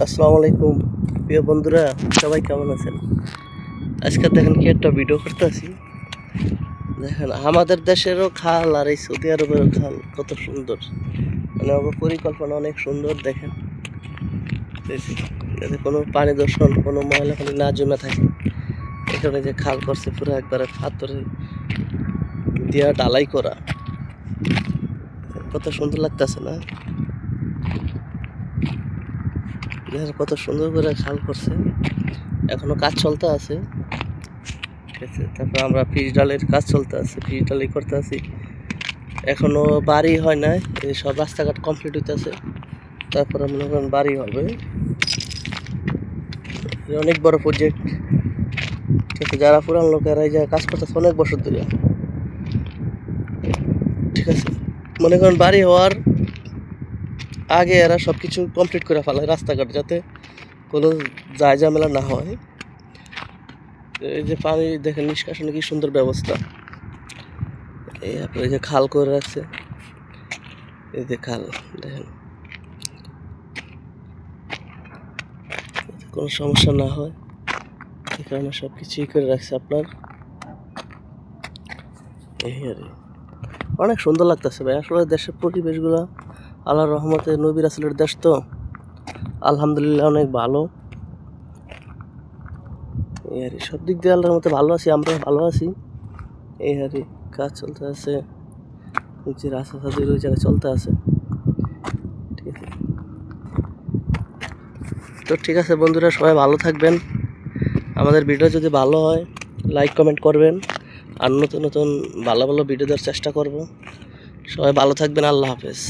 আসসালামু আলাইকুম প্রিয় বন্ধুরা, সবাই কেমন আছেন? আজকে দেখেন কি একটা ভিডিও করতেছি। দেখেন আমাদের দেশেরও খাল আর এই সৌদি আরবেরও খাল কত সুন্দর, মানে আমার পরিকল্পনা অনেক সুন্দর। দেখেন যাতে কোনো পানি দূষণ, কোনো ময়লা পানি না জমে থাকে, এখানে যে খাল করছে পুরো একবারে পাথরে দিয়া ঢালাই করা, কত সুন্দর লাগতেছে না? দেখেন কত সুন্দর করে খাল করছে, এখনো কাজ চলতে আছে। ঠিক আছে, তারপর আমরা ফিস ডালের কাজ চলতে আছে, ফিস ডালাই করতে আছি। এখনো বাড়ি হয় নাই, এই সব রাস্তাঘাট কমপ্লিট হইতেছে, তারপরে মনে করেন বাড়ি হবে। অনেক বড় প্রজেক্ট। ঠিক আছে, যারা পুরান লোকেরা এই জায়গায় কাজ করতেছে অনেক বছর ধরে। ঠিক আছে, মনে করেন বাড়ি হওয়ার আগে এরা সব কিছু কমপ্লিট করে ফেলায় রাস্তাঘাট, যাতে কোনো যায় ঝামেলা না হয়। এই যে পানি দেখেন নিষ্কাশনে কি সুন্দর ব্যবস্থা। এই আপনার যে খাল করে রাখছে, এই যে খাল দেখেন, কোনো সমস্যা না হয় এই কারণে সব কিছুই করে রাখছে আপনার। এই আর অনেক সুন্দর লাগতেছে ভাই। আসলে দেশের পরিবেশগুলো আল্লাহর রহমতে, নবী রাসূলের দেশ তো আলহামদুলিল্লাহ অনেক ভালো। এই আর সব দিক দিয়ে আল্লাহর মতো ভালো আছি, আমরা ভালো আছি। এই আর কাজ চলতে আছে, যে রাস্তা সাথে ওই জায়গায় চলতে আছে। ঠিক আছে, তো ঠিক আছে বন্ধুরা, সবাই ভালো থাকবেন। আমাদের ভিডিও যদি ভালো হয় লাইক কমেন্ট করবেন, আর নতুন নতুন ভালো ভালো ভিডিও দেওয়ার চেষ্টা করব। সবাই ভালো থাকবেন, আল্লাহ হাফেজ।